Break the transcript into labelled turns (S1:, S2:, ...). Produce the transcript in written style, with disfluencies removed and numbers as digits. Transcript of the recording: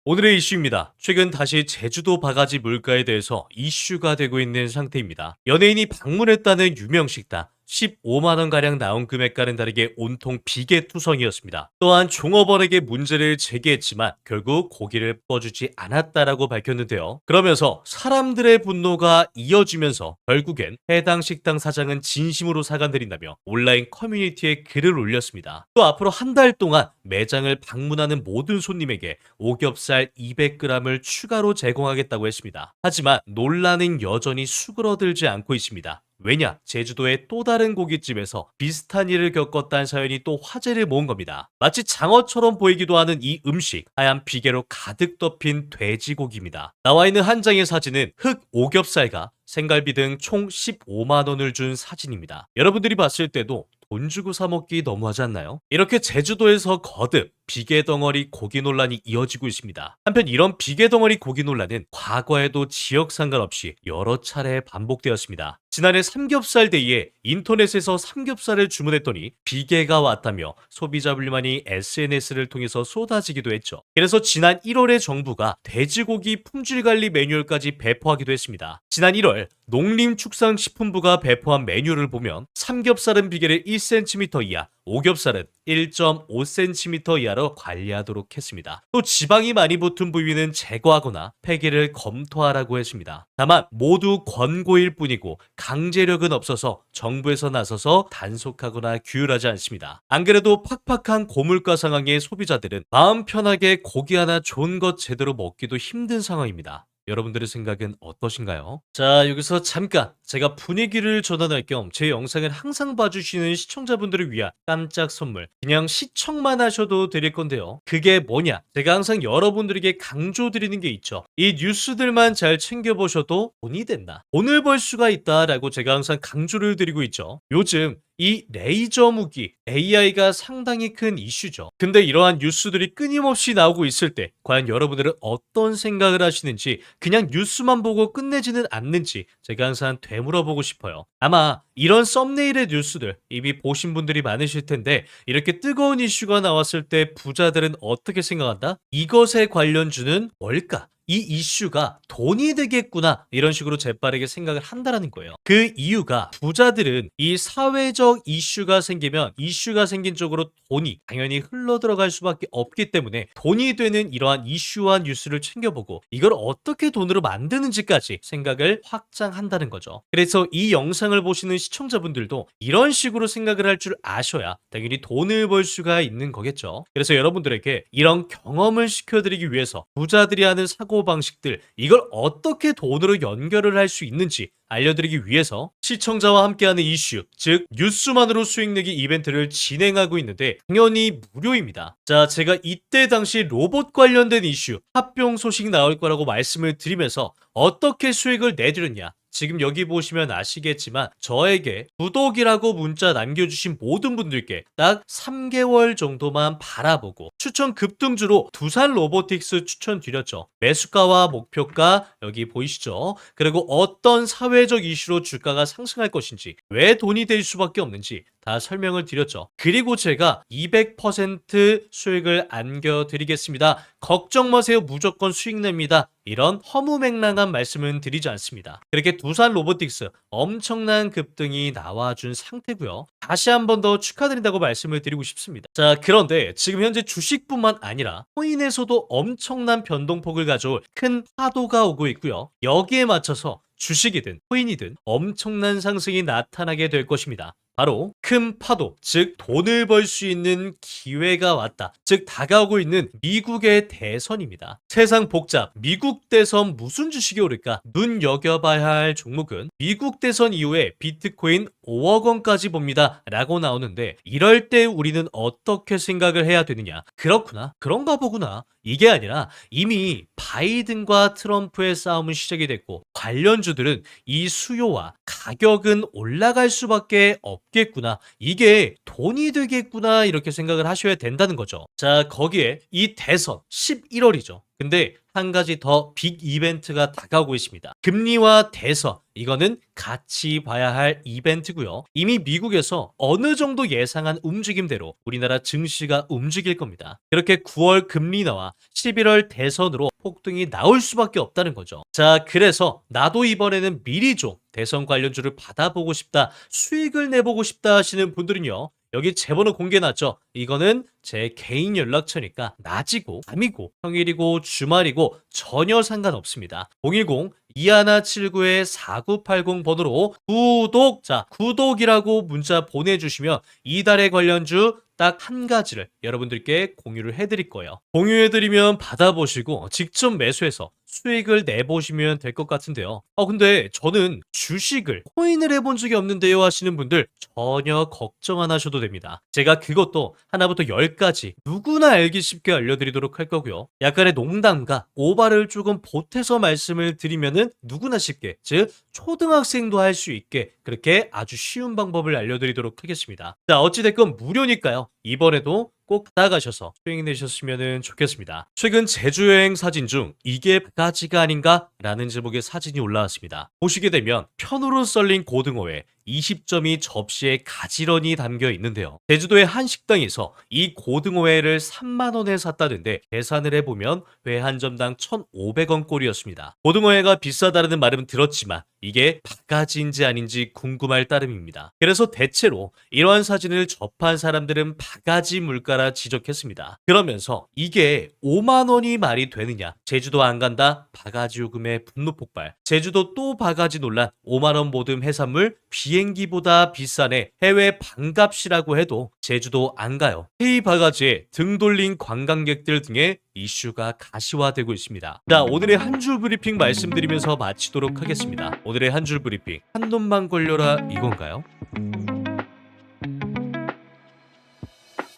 S1: 오늘의 이슈입니다. 최근 다시 제주도 바가지 물가에 대해서 이슈가 되고 있는 상태입니다. 연예인이 방문했다는 유명 식당 15만 원가량 나온 금액과는 다르게 온통 비계투성이었습니다. 또한 종업원에게 문제를 제기했지만 결국 고기를 뻗주지 않았다라고 밝혔는데요. 그러면서 사람들의 분노가 이어지면서 결국엔 해당 식당 사장은 진심으로 사과드린다며 온라인 커뮤니티에 글을 올렸습니다. 또 앞으로 한 달 동안 매장을 방문하는 모든 손님에게 오겹살 200g을 추가로 제공하겠다고 했습니다. 하지만 논란은 여전히 수그러들지 않고 있습니다. 왜냐? 제주도의 또 다른 고깃집에서 비슷한 일을 겪었다는 사연이 또 화제를 모은 겁니다. 마치 장어처럼 보이기도 하는 이 음식, 하얀 비계로 가득 덮인 돼지고기입니다. 나와 있는 한 장의 사진은 흑 오겹살과 생갈비 등 총 15만 원을 준 사진입니다. 여러분들이 봤을 때도 돈 주고 사 먹기 너무하지 않나요? 이렇게 제주도에서 거듭 비계 덩어리 고기 논란이 이어지고 있습니다. 한편 이런 비계 덩어리 고기 논란은 과거에도 지역 상관없이 여러 차례 반복되었습니다. 지난해 삼겹살 데이에 인터넷에서 삼겹살을 주문했더니 비계가 왔다며 소비자 불만이 SNS를 통해서 쏟아지기도 했죠. 그래서 지난 1월에 정부가 돼지고기 품질관리 매뉴얼까지 배포하기도 했습니다. 지난 1월 농림축산식품부가 배포한 매뉴얼을 보면 삼겹살은 비계를 1cm 이하, 오겹살은 1.5cm 이하로 관리하도록 했습니다. 또 지방이 많이 붙은 부위는 제거하거나 폐기를 검토하라고 했습니다. 다만 모두 권고일 뿐이고 강제력은 없어서 정부에서 나서서 단속하거나 규율하지 않습니다. 안 그래도 팍팍한 고물가 상황에 소비자들은 마음 편하게 고기 하나 좋은 것 제대로 먹기도 힘든 상황입니다. 여러분들의 생각은 어떠신가요? 자, 여기서 잠깐 제가 분위기를 전환할 겸 제 영상을 항상 봐주시는 시청자분들을 위한 깜짝 선물, 그냥 시청만 하셔도 드릴 건데요. 그게 뭐냐? 제가 항상 여러분들에게 강조드리는 게 있죠. 이 뉴스들만 잘 챙겨보셔도 돈이 된다, 돈을 벌 수가 있다라고 제가 항상 강조를 드리고 있죠. 요즘 이 레이저 무기 AI가 상당히 큰 이슈죠. 근데 이러한 뉴스들이 끊임없이 나오고 있을 때 과연 여러분들은 어떤 생각을 하시는지, 그냥 뉴스만 보고 끝내지는 않는지 제가 항상 되물어보고 싶어요. 아마 이런 썸네일의 뉴스들 이미 보신 분들이 많으실 텐데, 이렇게 뜨거운 이슈가 나왔을 때 부자들은 어떻게 생각한다? 이것에 관련주는 뭘까? 이 이슈가 돈이 되겠구나, 이런 식으로 재빠르게 생각을 한다라는 거예요. 그 이유가 부자들은 이 사회적 이슈가 생기면 이슈가 생긴 쪽으로 돈이 당연히 흘러들어갈 수밖에 없기 때문에 돈이 되는 이러한 이슈와 뉴스를 챙겨보고 이걸 어떻게 돈으로 만드는지까지 생각을 확장한다는 거죠. 그래서 이 영상을 보시는 시청자분들도 이런 식으로 생각을 할 줄 아셔야 당연히 돈을 벌 수가 있는 거겠죠. 그래서 여러분들에게 이런 경험을 시켜드리기 위해서 부자들이 하는 사고방식들, 이걸 어떻게 돈으로 연결을 할 수 있는지 알려드리기 위해서 시청자와 함께하는 이슈, 즉 뉴스만으로 수익 내기 이벤트를 진행하고 있는데 당연히 무료입니다. 자, 제가 이때 당시 로봇 관련된 이슈 합병 소식 나올 거라고 말씀을 드리면서 어떻게 수익을 내드렸냐, 지금 여기 보시면 아시겠지만 저에게 구독이라고 문자 남겨주신 모든 분들께 딱 3개월 정도만 바라보고 추천 급등주로 두산 로보틱스 추천드렸죠. 매수가와 목표가 여기 보이시죠? 그리고 어떤 사회적 이슈로 주가가 상승할 것인지, 왜 돈이 될 수밖에 없는지 다 설명을 드렸죠. 그리고 제가 200% 수익을 안겨드리겠습니다, 걱정 마세요, 무조건 수익 냅니다, 이런 허무맹랑한 말씀은 드리지 않습니다. 그렇게 두산 로보틱스 엄청난 급등이 나와준 상태고요. 다시 한 번 더 축하드린다고 말씀을 드리고 싶습니다. 자, 그런데 지금 현재 주식뿐만 아니라 코인에서도 엄청난 변동폭을 가져올 큰 파도가 오고 있고요. 여기에 맞춰서 주식이든 코인이든 엄청난 상승이 나타나게 될 것입니다. 바로 큰 파도, 즉 돈을 벌 수 있는 기회가 왔다, 즉 다가오고 있는 미국의 대선입니다. 세상 복잡, 미국 대선 무슨 주식이 오를까? 눈여겨봐야 할 종목은 미국 대선 이후에 비트코인 5억 원까지 봅니다 라고 나오는데, 이럴 때 우리는 어떻게 생각을 해야 되느냐? 그렇구나, 그런가 보구나, 이게 아니라 이미 바이든과 트럼프의 싸움은 시작이 됐고 관련주들은 이 수요와 가격은 올라갈 수밖에 없겠구나, 보니까 이게 돈이 되겠구나 이렇게 생각을 하셔야 된다는 거죠. 자, 거기에 이 대선 11월이죠. 근데 한 가지 더 빅 이벤트가 다가오고 있습니다. 금리와 대선, 이거는 같이 봐야 할 이벤트고요. 이미 미국에서 어느 정도 예상한 움직임대로 우리나라 증시가 움직일 겁니다. 그렇게 9월 금리 나와 11월 대선으로 폭등이 나올 수밖에 없다는 거죠. 자, 그래서 나도 이번에는 미리 좀 대선 관련주를 받아보고 싶다, 수익을 내보고 싶다 하시는 분들은요. 여기 제 번호 공개해놨죠. 이거는 제 개인 연락처니까 낮이고 밤이고 평일이고 주말이고 전혀 상관없습니다. 010-2179-4980 번호로 구독, 자, 구독이라고 문자 보내주시면 이달의 관련주 딱 한 가지를 여러분들께 공유를 해드릴 거예요. 공유해드리면 받아보시고 직접 매수해서 수익을 내보시면 될 것 같은데요. 근데 저는 주식을 코인을 해본 적이 없는데요 하시는 분들 전혀 걱정 안 하셔도 됩니다. 제가 그것도 하나부터 10까지 누구나 알기 쉽게 알려드리도록 할 거고요. 약간의 농담과 오바를 조금 보태서 말씀을 드리면은 누구나 쉽게, 즉 초등학생도 할 수 있게 그렇게 아주 쉬운 방법을 알려드리도록 하겠습니다. 자, 어찌됐건 무료니까요. 이번에도 꼭 받아가셔서 수익 내셨으면 좋겠습니다. 최근 제주여행 사진 중 이게 바가지가 아닌가? 라는 제목의 사진이 올라왔습니다. 보시게 되면 편으로 썰린 고등어회 20점이 접시에 가지런히 담겨 있는데요. 제주도의 한 식당에서 이 고등어회를 3만원에 샀다는데 계산을 해보면 회 한 점당 1,500원 꼴이었습니다. 고등어회가 비싸다는 말은 들었지만 이게 바가지인지 아닌지 궁금할 따름입니다. 그래서 대체로 이러한 사진을 접한 사람들은 바가지 물가라 지적했습니다. 그러면서 이게 5만원이 말이 되느냐? 제주도 안 간다? 바가지 요금의 분노 폭발. 제주도 또 바가지 논란. 5만원 모듬 해산물 비행기보다 비싸네. 해외 반값이라고 해도 제주도 안 가요. 헤이 바가지에 등 돌린 관광객들 등의 이슈가 가시화되고 있습니다. 자, 오늘의 한 줄 브리핑 말씀드리면서 마치도록 하겠습니다. 오늘의 한 줄 브리핑, 한 놈만 걸려라 이건가요?